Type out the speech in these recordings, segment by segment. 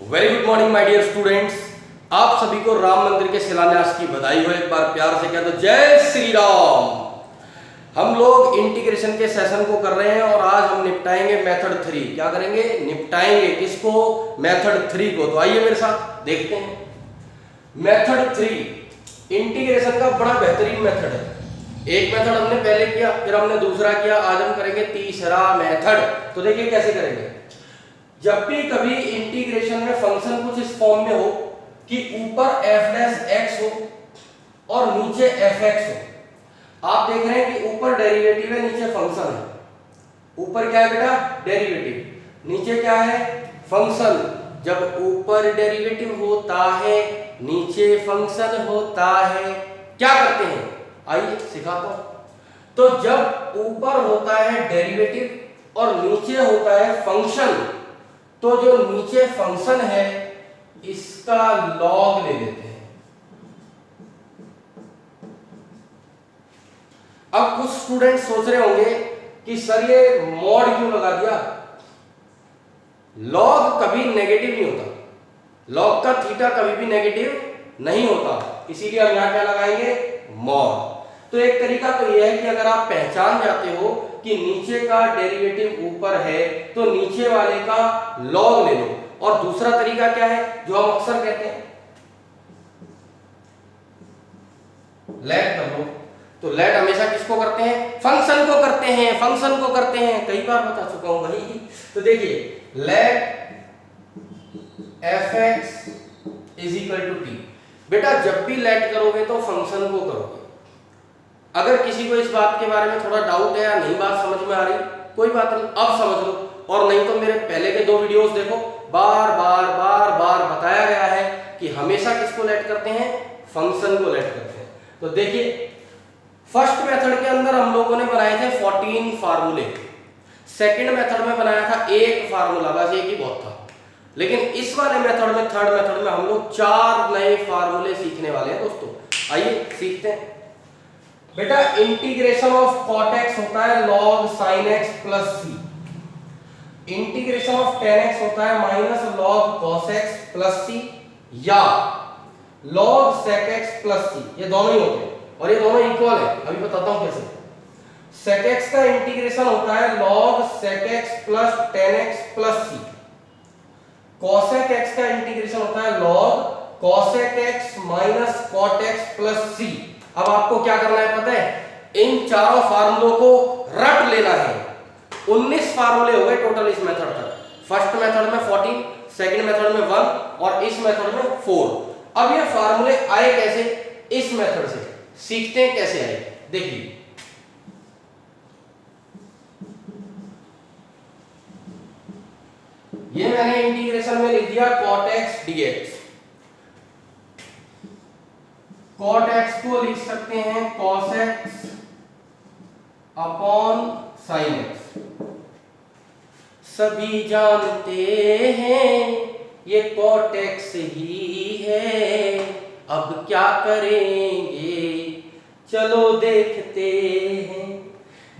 Very good morning my dear students. आप सभी को राम मंदिर के शिलान्यास की बधाई हो। एक बार प्यार से कह दो जय श्री राम। हम लोग इंटीग्रेशन के सेशन को कर रहे हैं और आज हम निपटाएंगे मेथड 3। क्या करेंगे? निपटाएंगे किसको? मेथड 3 को। तो आइए मेरे साथ देखते हैं। मेथड 3 इंटीग्रेशन का बड़ा बेहतरीन मेथड है। एक मेथड हमने पहले किया, फिर हमने दूसरा किया, आज हम करेंगे तीसरा मेथड। तो देखिए कैसे करेंगे। जब भी कभी इंटीग्रेशन में फंक्शन कुछ इस फॉर्म में हो कि ऊपर f डैश x हो और नीचे fx हो। आप देख रहे हैं कि ऊपर डेरिवेटिव है, नीचे फंक्शन है। ऊपर क्या है बेटा? डेरिवेटिव। नीचे क्या है? फंक्शन। जब ऊपर डेरिवेटिव होता है, नीचे फंक्शन होता है, क्या करते हैं? आइए सिखाता हूं। तो जब ऊपर होता है डेरिवेटिव और नीचे होता है फंक्शन, तो जो नीचे फंक्शन है इसका लॉग ले लेते हैं। अब कुछ स्टूडेंट सोच रहे होंगे कि सर ये मॉड क्यों लगा दिया? लॉग कभी नेगेटिव नहीं होता, लॉग का थीटा कभी भी नेगेटिव नहीं होता, इसीलिए हम यहां क्या लगाएंगे? मॉड। तो एक तरीका तो यह है कि अगर आप पहचान जाते हो कि नीचे का डेरिवेटिव ऊपर है तो नीचे वाले का लॉग ले लो। और दूसरा तरीका क्या है जो हम अक्सर कहते हैं? लेट कर लो। तो लेट हमेशा किसको करते हैं? फंक्शन को करते हैं, फंक्शन को करते हैं। कई बार बता चुका हूं भाई। तो देखिए let fx is equal to T. बेटा जब भी लेट करोगे तो फंक्शन को करोगे। अगर किसी को इस बात के बारे में थोड़ा डाउट है या नहीं बात समझ में आ रही, कोई बात नहीं, अब समझ लो। और नहीं तो मेरे पहले के 2 वीडियोस देखो, बार बार बताया गया है कि हमेशा किसको लेट करते हैं? फंक्शन को लेट करते हैं। तो देखिए फर्स्ट मेथड के अंदर हम लोगों ने बनाए थे 14 फार्मूले। सेकंड मेथड में बनाया था एक फार्मूला, बस एक ही बहुत था। लेकिन इस वाले मेथड में, थर्ड मेथड में हम लोग 4 नए फार्मूले सीखने वाले हैं दोस्तों। आइए सीखते हैं। बेटा इंटीग्रेशन ऑफ cot x होता है log sin x plus c। Integration of tan x होता है minus log cos x plus c या log sec x plus c। ये दोनों ही होते हैं और ये दोनों इक्वल है। अभी बताता हूं कैसे। sec x का इंटीग्रेशन होता है log sec x plus tan x plus c। cosec x का इंटीग्रेशन होता है log cosec x minus cot x plus c। अब आपको क्या करना है पता है? इन चारों फार्मूलों को रट लेना है। 19 फार्मूले हो गए टोटल इस मेथड तक। फर्स्ट मेथड में 14, सेकंड मेथड में 1 और इस मेथड में 4। अब ये फार्मूले आए कैसे? इस मेथड से। सीखते हैं कैसे आए। देखिए ये मैंने इंटीग्रेशन में लिख दिया cot x dx। cot x को लिख सकते हैं cos x upon sin x। सभी जानते हैं ये cot x ही है, अब क्या करेंगे चलो देखते हैं।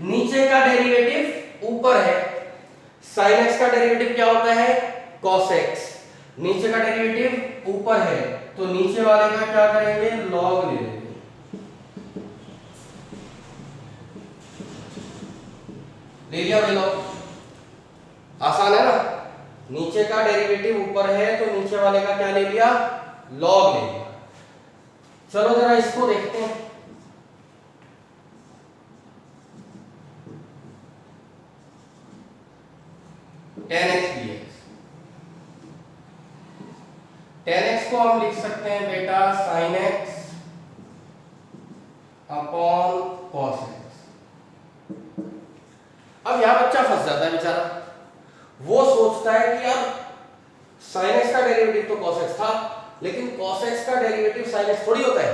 नीचे का डेरिवेटिव ऊपर है, sin x का डेरिवेटिव क्या होता है? cos x। नीचे का डेरिवेटिव ऊपर है तो नीचे वाले का क्या करेंगे? log ले लेंगे। ले लिया भाई log। आसान है ना? नीचे का डेरिवेटिव ऊपर है तो नीचे वाले का क्या ले लिया? log ले लिया। चलो जरा इसको देखते हैं। tan x dx। tan x को हम लिख सकते हैं बेटा sin x upon cos x। अब यहां बच्चा फंस जाता है बेचारा। वो सोचता है कि यार sin x का डेरिवेटिव तो cos x था, लेकिन cos x का डेरिवेटिव sin x थोड़ी होता है।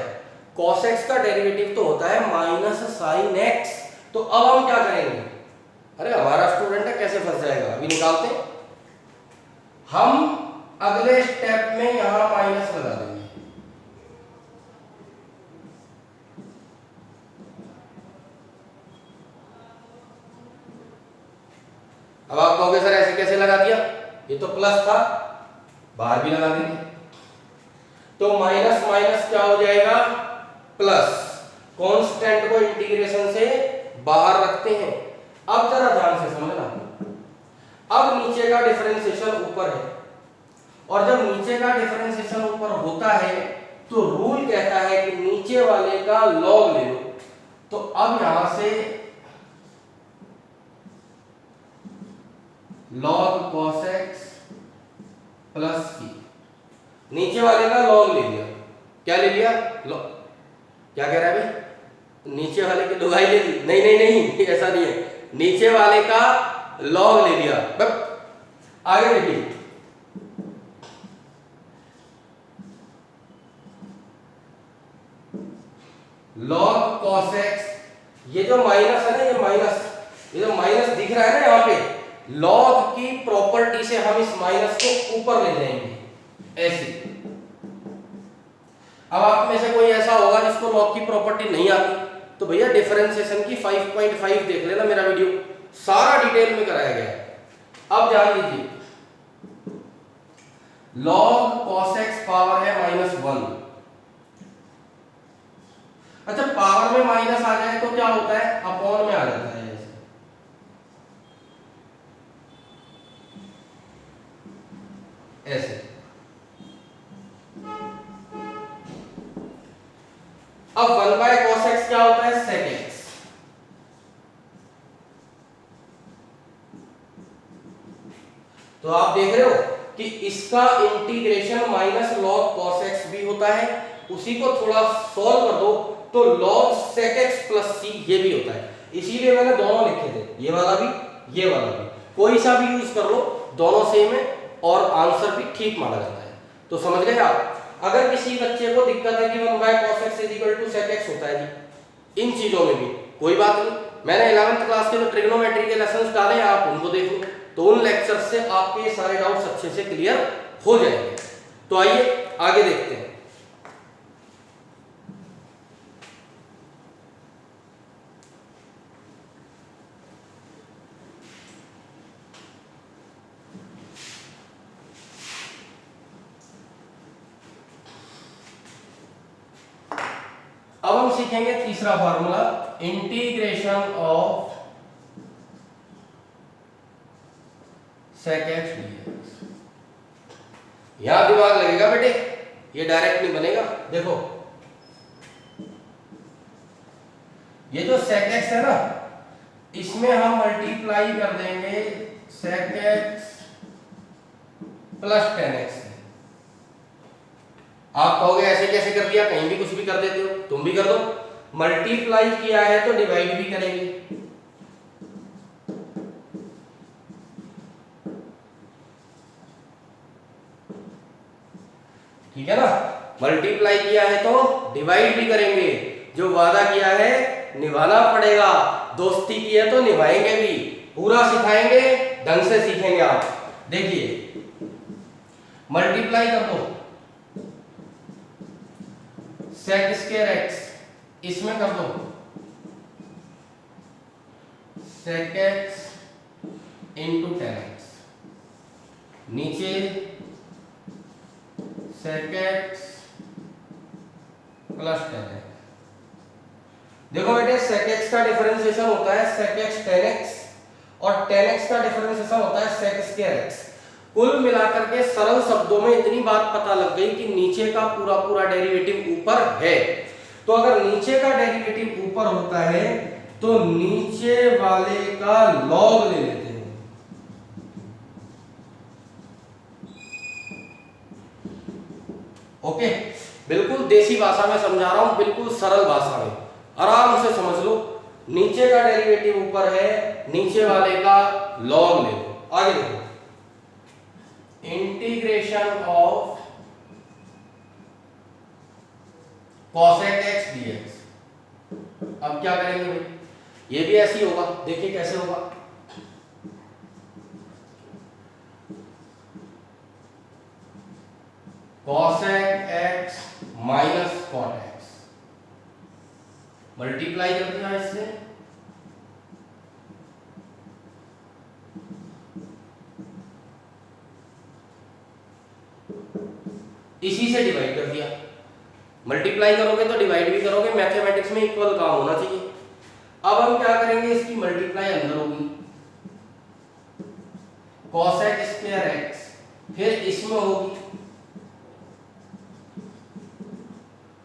cos x का डेरिवेटिव तो होता है माइनस sin x। तो अब हम क्या करेंगे? अरे हमारा स्टूडेंट है, कैसे फंस जाएगा? अभी निकालते हैं। हम अगले स्टेप में यहां माइनस लगा देंगे। अब आप कहोगे सर ऐसे कैसे लगा दिया? ये तो प्लस था, बाहर भी लगा देंगे, तो माइनस माइनस क्या हो जाएगा प्लस। कांस्टेंट को इंटीग्रेशन से बाहर रखते हैं। अब जरा ध्यान से समझना, अब नीचे का डिफरेंशिएशन ऊपर है, और जब नीचे का डिफरेंशिएशन ऊपर होता है तो रूल कहता है कि नीचे वाले का लॉग ले लो। तो अब यहां से log cos x plus c, नीचे वाले का लॉग ले लिया। क्या ले लिया? log। क्या कह रहा है भाई? नीचे वाले की लुगाई ले ली? नहीं नहीं नहीं, ऐसा नहीं है, नीचे वाले का लॉग ले लिया। बस आगे देखिए, log cos x, ये जो माइनस है ना, ये जो माइनस दिख रहा है ना यहाँ पे, log की प्रॉपर्टी से हम इस माइनस को ऊपर ले जाएंगे ऐसे। अब आप में से कोई ऐसा होगा जिसको log की प्रॉपर्टी नहीं आती, तो भैया डिफरेंशिएशन की 5.5 देख लेना, मेरा वीडियो सारा डिटेल में कराया गया है। अब ध्यान दीजिए, log cos x पावर है -1। अच्छा, पावर में माइनस आ जाए तो क्या होता है? अपॉन में आ जाता है ऐसे। अब 1/cos x क्या होता है? sec x। तो आप देख रहे हो कि इसका integration minus log cos x भी होता है, उसी को थोड़ा सॉल्व कर दो तो log sec x plus c ये भी होता है। इसीलिए मैंने दोनों लिखे थे, ये वाला भी ये वाला भी, कोई सा भी यूज कर लो, दोनों सेम है और आंसर भी ठीक माना जाता है। तो समझ गए आप? अगर किसी बच्चे को दिक्कत है कि 1/cos x sec x होता है जी, इन चीजों में भी कोई बात नहीं, मैंने 11th क्लास के जो ट्रिग्नोमेट्री के लेसंस डाले हैं आप उनको देख लो, तो उन लेक्चर से आपके सारे डाउट्स अच्छे से क्लियर हो जाएंगे। तो आइए आगे देखते हैं। अब हम सीखेंगे तीसरा formula, integration of sec x dx। यहां दिमाग लगेगा बेटे, ये डायरेक्ट नहीं बनेगा। देखो ये जो sec x है ना, इसमें हम मल्टीप्लाई कर देंगे sec x plus tan x। आप कहोगे ऐसे कैसे कर दिया, कहीं भी कुछ भी कर देते हो, तुम भी कर दो। मल्टीप्लाई किया है तो डिवाइड भी करेंगे, ठीक है ना? मल्टीप्लाई किया है तो डिवाइड भी करेंगे, जो वादा किया है निभाना पड़ेगा, दोस्ती की है तो निभाएंगे भी, पूरा सिखाएंगे, ढंग से सीखेंगे आप। देखिए मल्टीप्लाई कर दो sec स्क्वायर x, इसमें कर दो sec x into tan x, नीचे sec x plus tan x। देखो बेटे sec x का डिफरेंशिएशन होता है sec x tan x, और tan x का डिफरेंशिएशन होता है sec स्क्वायर x। कुल मिलाकर के सरल शब्दों में इतनी बात पता लग गई कि नीचे का पूरा पूरा डेरिवेटिव ऊपर है, तो अगर नीचे का डेरिवेटिव ऊपर होता है तो नीचे वाले का लॉग ले लेते हैं। ओके, बिल्कुल देसी भाषा में समझा रहा हूं, बिल्कुल सरल भाषा में, आराम से समझ लो। नीचे का डेरिवेटिव ऊपर है, नीचे वाले का लॉग ले लो। आगे देखो, integration of cosec x dx। अब क्या करेंगे भाई, ये भी ऐसे ही होगा, देखिए कैसे होगा। cosec x minus cot x, multiply कर दिया इससे, इसी से डिवाइड कर दिया। मल्टीप्लाई करोगे तो डिवाइड भी करोगे, मैथमेटिक्स में इक्वल काम होना चाहिए। अब हम क्या करेंगे, इसकी मल्टीप्लाई अंदर होगी cosec स्क्वायर x, फिर इसमें होगी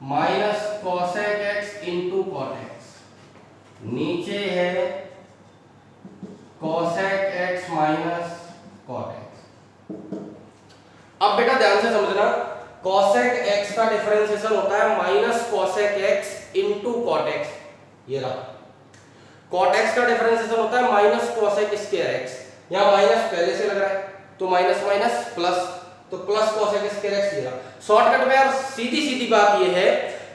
minus cosec x into cot x, नीचे है cosec x minus cot x। अब बेटा ध्यान से समझना, cosec x का डिफरेंशिएशन होता है minus cosec x into cot x, ये रहा। cot x का डिफरेंशिएशन होता है माइनस cosec स्क्वायर x, यहाँ माइनस पहले से लग रहा है तो माइनस माइनस प्लस, तो प्लस cosec स्क्वायर x लिया। शॉर्टकट में यार सीधी सीधी बात ये है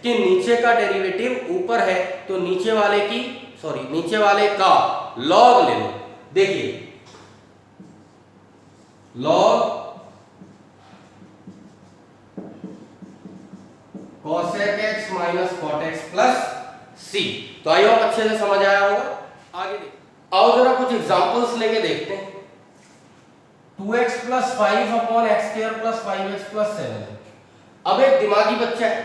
कि नीचे का डेरिवेटिव ऊपर है तो नीचे वाले का लॉग ले लो। देखिए log cosec x minus cot x plus c, तो आई होप अच्छे से समझ आया होगा। आगे देखिए, आओ जरा कुछ एग्जांपल्स लेके देखते हैं। 2x plus 5 upon x square plus 5x plus 7। अब एक दिमागी बच्चा है,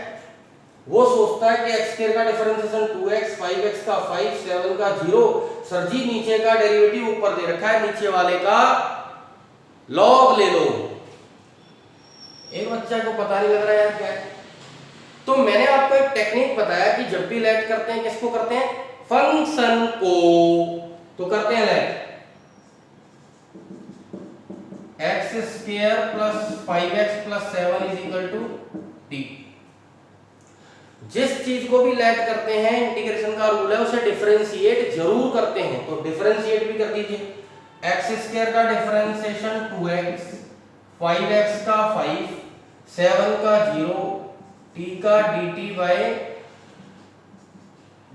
वो सोचता है कि x स्क्वायर का डिफरेंशिएशन 2x, 5x का 5, 7 का 0। सर जी नीचे का डेरिवेटिव ऊपर दे रखा है, नीचे वाले का लॉग ले लो। एक बच्चा को पता नहीं लग रहा है यार क्या है, तो मैंने आपको एक टेक्निक बताया कि जब भी लेट करते हैं किसको करते हैं, फंक्शन को, तो करते हैं let X square plus 5x plus 7 is equal to T. जिस चीज को भी लेट करते हैं, इंटीग्रेशन का रूल है उसे डिफरेंशिएट जरूर करते हैं, तो डिफरेंशिएट भी कर दीजिए। एक्स स्क्वायर का डिफरेंशिएशन 2x, 5x का 5, 7 का 0, t का dt बाय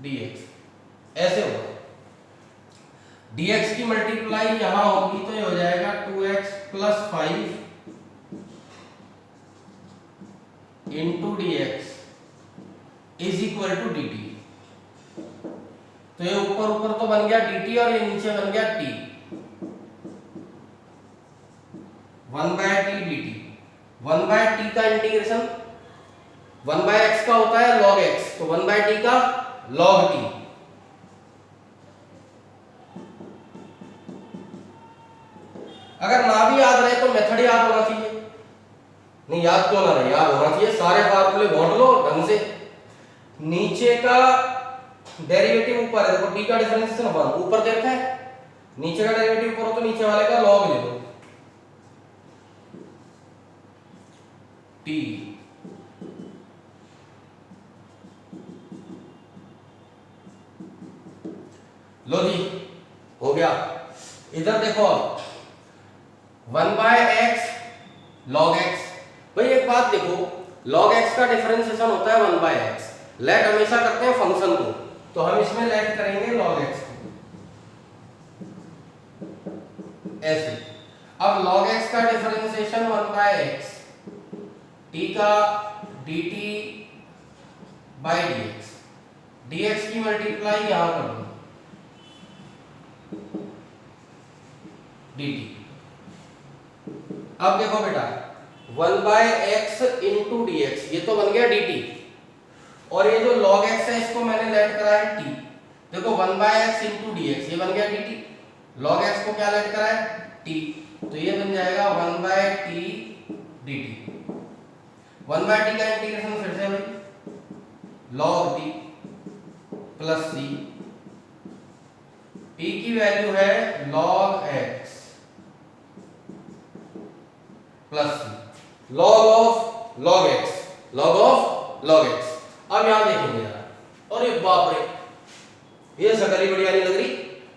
dx, ऐसे होगा। dx की मल्टीप्लाई यहां होगी तो ये हो जाएगा 2x plus 5 into dx is equal to dt। तो ये ऊपर ऊपर तो बन गया dt और ये नीचे बन गया t, 1/t dt। 1/t का इंटीग्रेशन 1/x का होता है log x, तो 1/t का log t। अगर ना भी याद रहे तो मेथड याद होना चाहिए, नहीं याद क्यों ना रहे, याद होना चाहिए। सारे फार्मूले बांट लो ढंग से। नीचे का डेरिवेटिव ऊपर है, देखो t का डिफरेंशिएशन 1 ऊपर दे रखा है, नीचे का डेरिवेटिव ऊपर हो तो नीचे वाले का log ले लो t। लो जी हो गया। इधर देखो अब 1/x log x, भाई एक बात देखो, log x का डिफरेंशिएशन होता है 1/x। लेट हमेशा करते हैं फंक्शन को, तो हम इसमें लेट करेंगे log x को ऐसे। अब log x का डिफरेंशिएशन 1/x, t का dt बाय dx, dx की मल्टीप्लाई यहां कर दो dt। अब देखो बेटा 1/x इंटू dx, ये तो बन गया dt, और ये जो log x है इसको मैंने लेट करा है t। देखो 1/x इंटू dx ये बन गया dt, log x को क्या लेट करा है t, तो ये बन जाएगा 1/t dt। 1/t का इंटीग्रेशन फिर से भाई log t plus c, t की वैल्यू है log x plus c, log of log x, log of log x। अब यहां देखेंगे यार, और ये बाप रे ये शकल ही बढ़िया नहीं लग रही।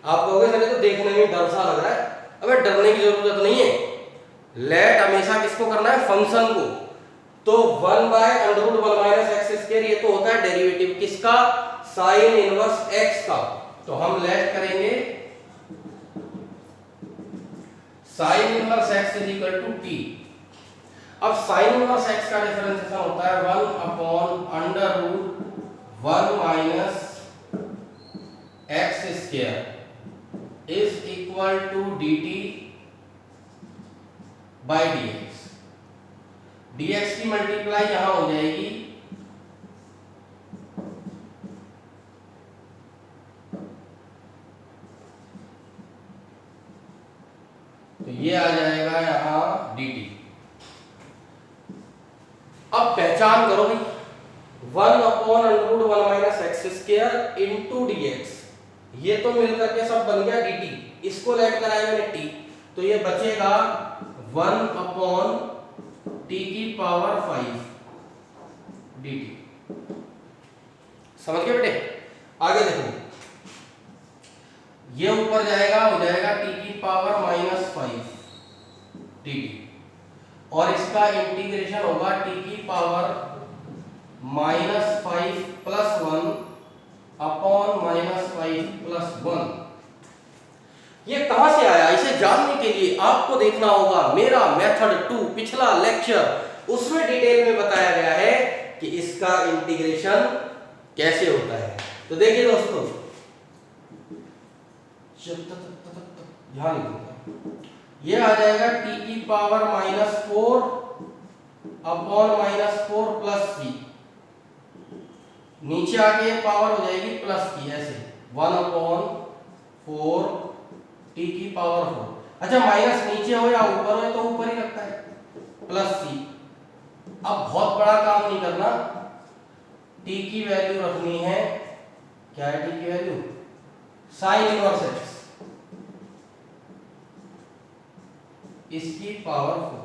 आप कहोगे सर तो देखने में डर सा लग रहा है, अबे डरने की जरूरत नहीं है। लेट हमेशा किसको करना है, फंक्शन को। तो 1/√1 - x स्क्वायर ये तो होता है डेरिवेटिव किसका, साइन इनवर्स x का, तो हम लेट करेंगे sine inverse x is equal to t। अब साइन इनवर्स x का डिफरेंशिएशन होता है 1/√1 - x square is equal to dt by dx। dx की मल्टीप्लाई यहां हो जाएगी तो ये आ जाएगा यहां dt। अब पहचान करो भाई 1/√1 minus x square into dx, ये तो मिलकर के सब बन गया dt, इसको लेट कराया मैंने t, तो ये बचेगा 1/t की पावर 5 dt। समझ गए बेटे? आगे देखो, ये ऊपर जाएगा, हो जाएगा t की पावर -5 dt, और इसका इंटीग्रेशन होगा t की पावर -5 प्लस 1 अपॉन -5 प्लस 1। ये कहां से आया? इसे जानने के लिए आपको देखना होगा मेरा मेथड 2 पिछला लेक्चर, उसमें डिटेल में बताया गया है कि इसका इंटीग्रेशन कैसे होता है। तो देखिए दोस्तों, ध्यान दीजिएगा, ये आ जाएगा t की पावर -4 अपॉन -4 प्लस की, नीचे आके पावर हो जाएगी प्लस की, ऐसे 1/4 t की पावर 4। अच्छा, माइनस नीचे हो या ऊपर हो तो ऊपर ही लगता है, प्लस c। अब बहुत बड़ा काम नहीं करना, t की वैल्यू रखनी है, क्या है t की वैल्यू? साइन इनवर्स x, इसकी पावर 4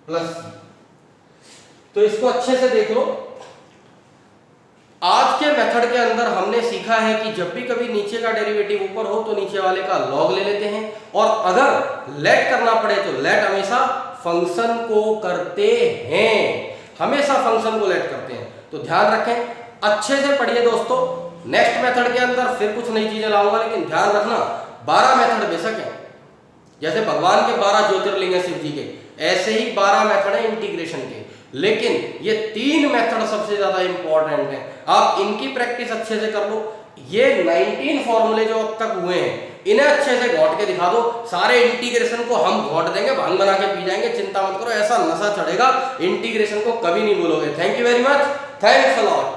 प्लस c। तो इसको अच्छे से देख लो। आज के मेथड के अंदर हमने सीखा है कि जब भी कभी नीचे का डेरिवेटिव ऊपर हो तो नीचे वाले का लॉग ले लेते हैं, और अगर लेट करना पड़े तो लेट हमेशा फंक्शन को करते हैं, हमेशा फंक्शन को लेट करते हैं। तो ध्यान रखें, अच्छे से पढ़िए दोस्तों। नेक्स्ट मेथड के अंदर फिर कुछ नई चीजें लाऊंगा, लेकिन ध्यान रखना 12 मेथड बेशक है, जैसे भगवान के 12 ज्योतिर्लिंग है शिव जी के, ऐसे ही 12 मेथड है इंटीग्रेशन के, लेकिन ये 3 मेथड सबसे ज्यादा इंपॉर्टेंट है। आप इनकी प्रैक्टिस अच्छे से कर लो। ये 19 फॉर्मूले जो अब तक हुए हैं, इन्हें अच्छे से घोट के दिखा दो। सारे इंटीग्रेशन को हम घोट देंगे, भांग बना के पी जाएंगे, चिंता मत करो, ऐसा नशा चढ़ेगा, इंटीग्रेशन को कभी नहीं भूलोगे। Thank you very much, thanks a lot.